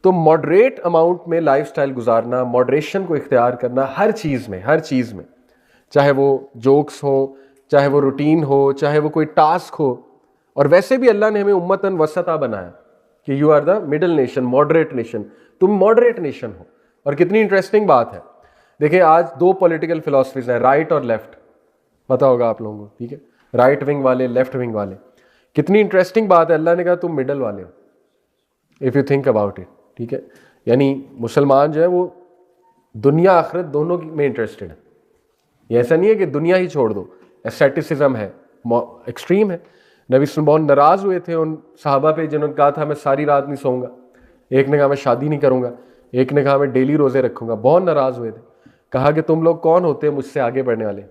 तो moderate amount में lifestyle गुजारना, मॉडरेशन को इख्तियार करना हर चीज़ में, चाहे वो जोक्स हो, चाहे वो रूटीन हो, चाहे वो कोई टास्क हो। और वैसे भी अल्लाह ने हमें उम्मतन वसता बनाया कि you are the middle nation, moderate nation, तुम मॉडरेट नेशन हो। और कितनी इंटरेस्टिंग बात है, देखिए आज दो पॉलिटिकल फिलॉसफीज हैं, राइट और लेफ्ट, पता होगा आप लोगों को, ठीक है, राइट विंग वाले, लेफ्ट विंग वाले। कितनी इंटरेस्टिंग बात है, अल्लाह ने कहा तुम मिडल वाले हो, if you think about it, ठीक है। यानी मुसलमान जो है वो दुनिया आखिरत दोनों में इंटरेस्टेड है। ये ऐसा नहीं है कि दुनिया ही छोड़ दो, एस्थेटिसिज्म है, एक्सट्रीम है। नबी सल्लल्लाहु अलैहि वसल्लम बहुत नाराज़ हुए थे उन सहाबा पे जिन्होंने कहा था मैं सारी रात नहीं सोऊंगा, एक ने कहा मैं शादी नहीं करूंगा, एक ने कहा मैं डेली रोज़े रखूंगा, बहुत नाराज़ हुए थे। कहा कि तुम लोग कौन होते हैं मुझसे आगे बढ़ने वाले,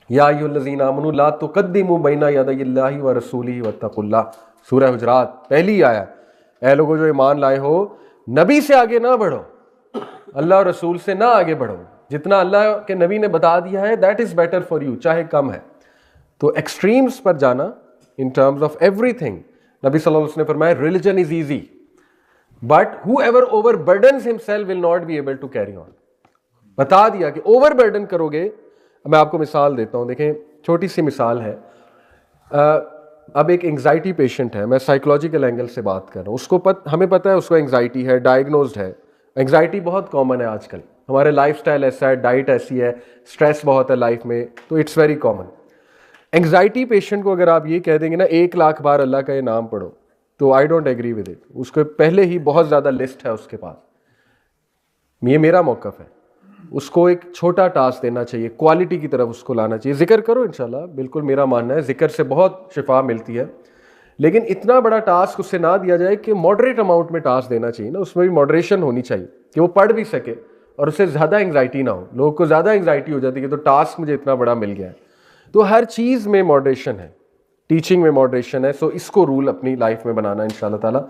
या अय्युहल्लज़ीना आमनू ला तुक़द्दिमू बैना यदैहिल्लाहि व रसूलिही वत्तक़ुल्लाह, सूरह हुजरात पहली आया, ऐ लोगों जो ईमान लाए हो नबी से आगे ना बढ़ो, अल्लाह और रसूल से ना आगे बढ़ो, जितना अल्लाह के नबी ने बता दिया है that is better for you, चाहे कम है। तो एक्सट्रीम्स पर जाना इन टर्म्स ऑफ एवरीथिंग, नबी सल्लल्लाहु अलैहि वसल्लम ने फरमाया religion is easy but whoever overburdens himself will not be able to carry on. बता दिया कि ओवरबर्डन करोगे। मैं आपको मिसाल देता हूँ, देखें छोटी सी मिसाल है। अब एक एंग्जाइटी पेशेंट है, मैं साइकोलॉजिकल एंगल से बात कर रहा हूँ, उसको हमें पता है उसको एंग्जाइटी है, डायग्नोज्ड है। एंग्जाइटी बहुत कॉमन है आजकल, हमारे लाइफस्टाइल ऐसा है, डाइट ऐसी है, स्ट्रेस बहुत है लाइफ में, तो it's very common. Anxiety patient को अगर आप ये कह देंगे ना 1,00,000 बार अल्लाह का ये नाम पढ़ो, तो I don't agree with it. उसको पहले ही बहुत ज़्यादा लिस्ट है उसके पास। ये मेरा मौक़िफ़ है, उसको एक छोटा टास्क देना चाहिए, क्वालिटी की तरफ उसको लाना चाहिए। जिक्र करो इंशाल्लाह, बिल्कुल मेरा मानना है जिक्र से बहुत शिफा मिलती है, लेकिन इतना बड़ा टास्क उससे ना दिया जाए कि मॉडरेट अमाउंट में टास्क देना चाहिए ना, उसमें भी मॉडरेशन होनी चाहिए कि वो पढ़ भी सके और उससे ज़्यादा एंग्जाइटी ना हो। लोगों को ज़्यादा एंग्जाइटी हो जाती है कि तो टास्क मुझे इतना बड़ा मिल गया है। तो हर चीज़ में मॉडरेशन है, टीचिंग में मॉडरेशन है, सो इसको रूल अपनी लाइफ में बनाना इंशाल्लाह ताला।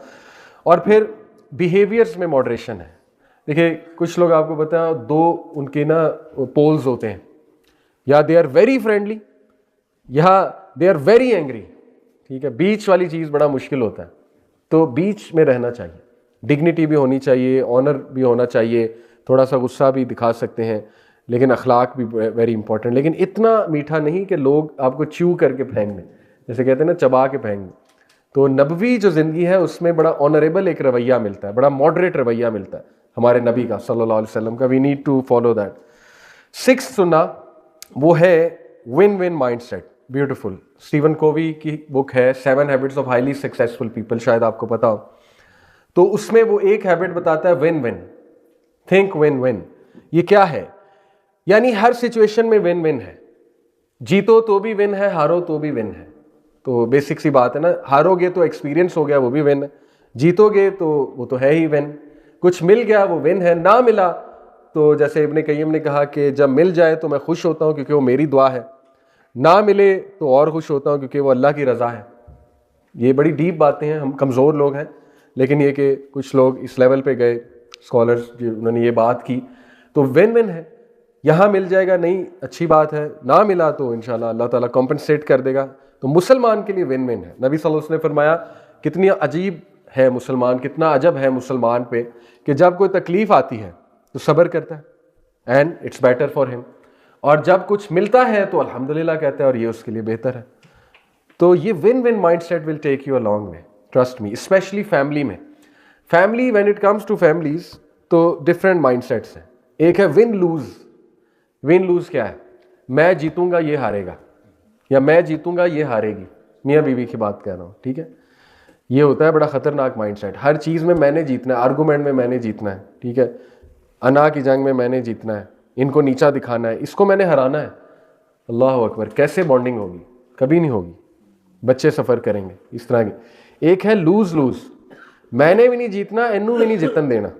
और फिर बिहेवियर्स में मॉडरेशन है। देखिए कुछ लोग आपको पता है दो उनके ना पोल्स होते हैं, या दे आर वेरी फ्रेंडली या दे आर वेरी एंग्री, ठीक है, बीच वाली चीज़ बड़ा मुश्किल होता है। तो बीच में रहना चाहिए, डिग्निटी भी होनी चाहिए, ऑनर भी होना चाहिए, थोड़ा सा गुस्सा भी दिखा सकते हैं, लेकिन अखलाक भी वेरी इंपॉर्टेंट। लेकिन इतना मीठा नहीं कि लोग आपको च्यू करके फेंक दें, जैसे कहते हैं ना चबा के फेंक दें। तो नबवी जो ज़िंदगी है उसमें बड़ा ऑनरेबल एक रवैया मिलता है, बड़ा मॉडरेट रवैया मिलता है हमारे नबी का सल्लल्लाहु अलैहि वसल्लम का। We need to follow that. 6th सुन्ना वो है win win mindset. Beautiful, Steven Covey की बुक है 7 habits of highly successful people, शायद आपको पता हो। तो उसमें वो एक हैबिट बताता है win win, think win win. ये क्या है? यानी हर सिचुएशन में विन विन है, जीतो तो भी विन है, हारो तो भी विन है। तो बेसिक सी बात है ना, हारोगे तो एक्सपीरियंस हो गया, वो भी विन है, जीतोगे तो वो तो है ही विन। कुछ मिल गया वो विन है, ना मिला तो जैसे इब्ने कय्यम ने कहा कि जब मिल जाए तो मैं खुश होता हूँ क्योंकि वो मेरी दुआ है, ना मिले तो और खुश होता हूँ क्योंकि वो अल्लाह की रज़ा है। ये बड़ी डीप बातें हैं, हम कमज़ोर लोग हैं, लेकिन ये कि कुछ लोग इस लेवल पे गए स्कॉलर्स उन्होंने ये बात की, तो विन विन है। यहाँ मिल जाएगा, नहीं अच्छी बात है, ना मिला तो इंशाल्लाह अल्लाह ताला कॉम्पनसेट कर देगा। तो मुसलमान के लिए विन विन है। नबी सल्लल्लाहु अलैहि वसल्लम ने फरमाया कितनी अजीब है मुसलमान, कितना अजब है मुसलमान पे कि जब कोई तकलीफ आती है तो सब्र करता है and it's better for him, और जब कुछ मिलता है तो अल्हम्दुलिल्लाह कहता है और ये उसके लिए बेहतर है। तो ये win win mindset will take you a long way, trust me, specially family में। Family, when it comes to families तो डिफरेंट माइंडसेट्स हैं। एक है विन लूज। विन लूज क्या है? मैं जीतूंगा ये हारेगा, या मैं जीतूंगा ये हारेगी, मियाँ बीवी की बात कर रहा हूँ, ठीक है। ये होता है बड़ा खतरनाक माइंडसेट। हर चीज़ में मैंने जीतना है, आर्गूमेंट में मैंने जीतना है, ठीक है, अना की जंग में मैंने जीतना है, इनको नीचा दिखाना है, इसको मैंने हराना है। अल्लाह अकबर, कैसे बॉन्डिंग होगी? कभी नहीं होगी। बच्चे सफ़र करेंगे इस तरह की। एक है लूज लूज, मैंने भी नहीं जीतना, इनू भी नहीं जीतन देना,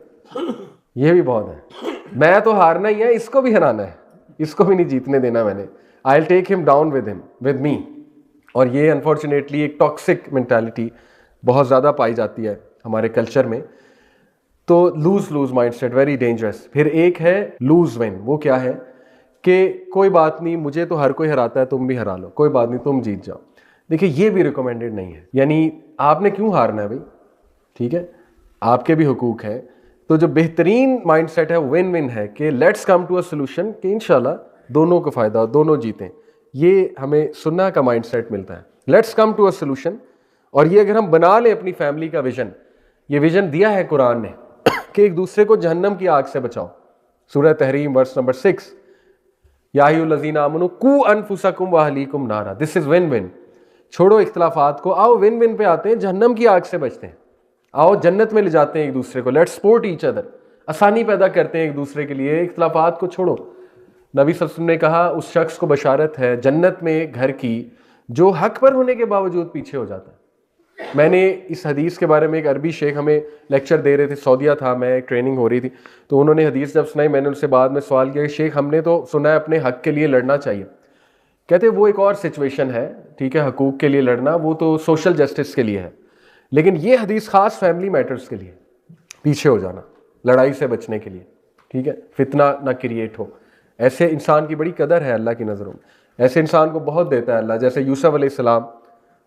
ये भी बहुत है। मैं तो हारना ही है, इसको भी हराना है, इसको भी नहीं जीतने देना मैंने। I will take him down with me. और ये अनफॉर्चुनेटली एक टॉक्सिक मेंटालिटी बहुत ज़्यादा पाई जाती है हमारे कल्चर में। तो lose lose mindset very dangerous. फिर एक है लूज विन। वो क्या है कि कोई बात नहीं, मुझे तो हर कोई हराता है, तुम भी हरा लो, कोई बात नहीं, तुम जीत जाओ। देखिए ये भी रिकमेंडेड नहीं है। यानी आपने क्यों हारना है भाई, ठीक है, आपके भी हुकूक हैं, तो जो बेहतरीन माइंडसेट है विन विन है कि let's come to a solution कि इंशाल्लाह दोनों को फ़ायदा हो, दोनों जीतें। ये हमें सुन्ना का माइंडसेट मिलता है, let's come to a solution. और ये अगर हम बना लें अपनी फैमिली का विजन, ये विजन दिया है कुरान ने कि एक दूसरे को जहन्नम की आग से बचाओ। सूरह तहरीम वर्स नंबर 6, या अय्युहल्लज़ीना आमनू कू अनफुसकुम व अहलीकुम नारा। This is win win. छोड़ो इख्तिलाफात को, आओ विन विन पे आते हैं, जहन्नम की आग से बचते हैं, आओ जन्नत में ले जाते हैं एक दूसरे को। लेट्स सपोर्ट ईच अदर, आसानी पैदा करते हैं एक दूसरे के लिए, इख्तिलाफात को छोड़ो। नबी सल्लल्लाहु अलैहि वसल्लम ने कहा उस शख्स को बशारत है जन्नत में घर की जो हक पर होने के बावजूद पीछे हो जाता है। मैंने इस हदीस के बारे में, एक अरबी शेख हमें लेक्चर दे रहे थे, सऊदीया था, मैं ट्रेनिंग हो रही थी, तो उन्होंने हदीस जब सुनाई, मैंने उनसे बाद में सवाल किया कि शेख हमने तो सुना है अपने हक के लिए लड़ना चाहिए। कहते वो एक और सिचुएशन है, ठीक है, हकूक़ के लिए लड़ना वो तो सोशल जस्टिस के लिए है, लेकिन ये हदीस खास फैमिली मैटर्स के लिए, पीछे हो जाना लड़ाई से बचने के लिए, ठीक है, फितना ना क्रिएट हो। ऐसे इंसान की बड़ी कदर है अल्लाह की नज़रों में, ऐसे इंसान को बहुत देता है अल्लाह। जैसे यूसुफ अलैहिस्सलाम,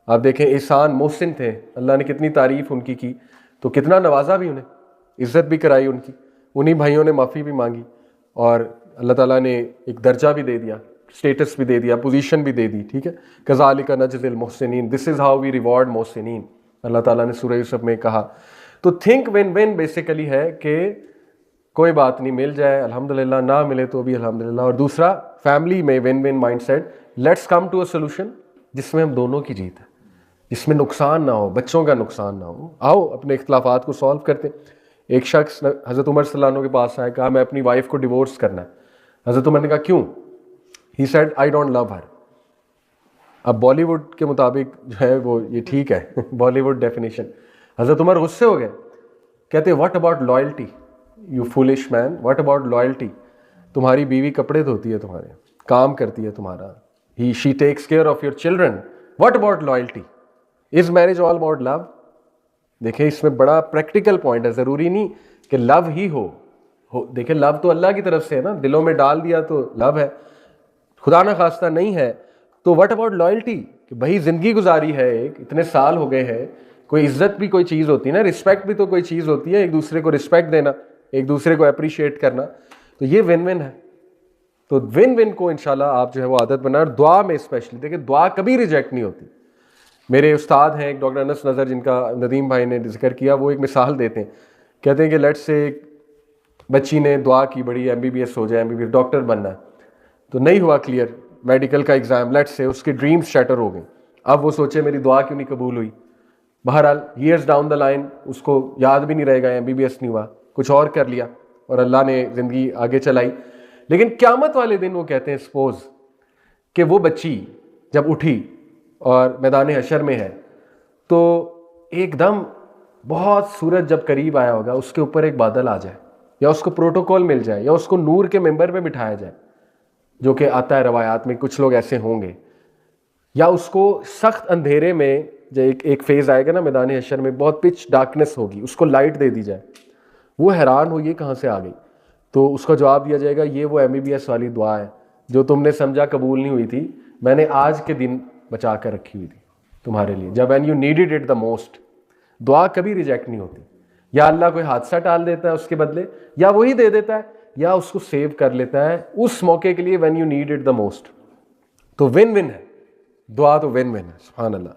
आप देखें एहसान मोहसिन थे, अल्लाह ने कितनी तारीफ़ उनकी की, तो कितना नवाजा भी उन्हें, इज़्ज़त भी कराई उनकी, उन्हीं भाइयों ने माफ़ी भी मांगी और अल्लाह ताला ने एक दर्जा भी दे दिया, स्टेटस भी दे दिया, पोजीशन भी दे दी, ठीक है। कज़ालिका नजज़िल मोहसिनीन, this is how we reward मोहसिनीन, अल्लाह ताला ने सूरह यूसुफ में कहा। तो थिंक विन विन बेसिकली है कि कोई बात नहीं, मिल जाए अल्हम्दुलिल्लाह, ना मिले तो भी अल्हम्दुलिल्लाह। और दूसरा फैमिली में win win mindset, let's come to a solution जिसमें हम दोनों की जीत है, जिसमें नुकसान ना हो, बच्चों का नुकसान ना हो। आओ अपने इख्तिलाफात को सॉल्व करते हैं। एक शख्स हज़रत उमर सल्लल्लाहु अलैहि वसल्लम के पास आया, कहा मैं अपनी वाइफ को डिवोर्स करना है। हज़रत उमर ने कहा क्यों? He said I don't love हर। अब बॉलीवुड के मुताबिक जो है वो ये ठीक है बॉलीवुड डेफिनेशन। हज़रत उमर गुस्से हो गए, कहते what about loyalty you foolish man, what about loyalty, तुम्हारी बीवी कपड़े धोती है, तुम्हारे काम करती है, तुम्हारा ही she takes care of your children, what about loyalty, is marriage all about love. देखिए इसमें बड़ा प्रैक्टिकल पॉइंट है, ज़रूरी नहीं कि लव ही हो। देखिए लव तो अल्लाह की तरफ से है ना, दिलों में डाल दिया तो लव है, खुदा ना खास्ता नहीं है तो व्हाट अबाउट लॉयल्टी, कि भाई ज़िंदगी गुजारी है, एक इतने साल हो गए हैं, कोई इज्जत भी कोई चीज़ होती है ना, रिस्पेक्ट भी तो कोई चीज़ होती है, एक दूसरे को रिस्पेक्ट देना, एक दूसरे को अप्रिशिएट करना, तो ये विन विन है। तो विन विन को इंशाल्लाह आप जो है वो आदत बनाए, और दुआ में स्पेशली देखिए दुआ कभी रिजेक्ट नहीं होती। मेरे उस्ताद हैं एक डॉक्टर अनस नज़र, जिनका नदीम भाई ने जिक्र किया, वो एक मिसाल देते हैं, कहते हैं कि लेट्स से एक बच्ची ने दुआ की बड़ी MBBS हो जाए, MBBS डॉक्टर बनना है, तो नहीं हुआ क्लियर मेडिकल का एग्ज़ाम, लेट्स से उसकी ड्रीम्स शैटर हो गई। अब वो सोचे मेरी दुआ क्यों नहीं कबूल हुई, बहरहाल ईयर्स डाउन द लाइन उसको याद भी नहीं रहेगा, MBBS नहीं हुआ, कुछ और कर लिया और अल्लाह ने ज़िंदगी आगे चलाई। लेकिन क़यामत वाले दिन वो कहते हैं सपोज कि वो बच्ची जब उठी और मैदान हशर में है, तो एकदम बहुत सूरज जब करीब आया होगा, उसके ऊपर एक बादल आ जाए, या उसको प्रोटोकॉल मिल जाए, या उसको नूर के मेंबर पे बिठाया जाए, जो कि आता है रवायात में, कुछ लोग ऐसे होंगे, या उसको सख्त अंधेरे में जो एक फेज़ आएगा ना मैदान हशर में, बहुत पिच डार्कनेस होगी, उसको लाइट दे दी जाए, वो हैरान हो ये कहाँ से आ गई, तो उसका जवाब दिया जाएगा ये वो MBBS वाली दुआ है जो तुमने समझा कबूल नहीं हुई थी, मैंने आज के दिन बचा कर रखी हुई थी तुम्हारे लिए, जब when you needed it the most. दुआ कभी रिजेक्ट नहीं होती, या अल्लाह कोई हादसा टाल देता है उसके बदले, या वही दे देता है, या उसको सेव कर लेता है उस मौके के लिए when you need it the most. तो विन विन है दुआ, तो विन विन है। सुभान अल्लाह।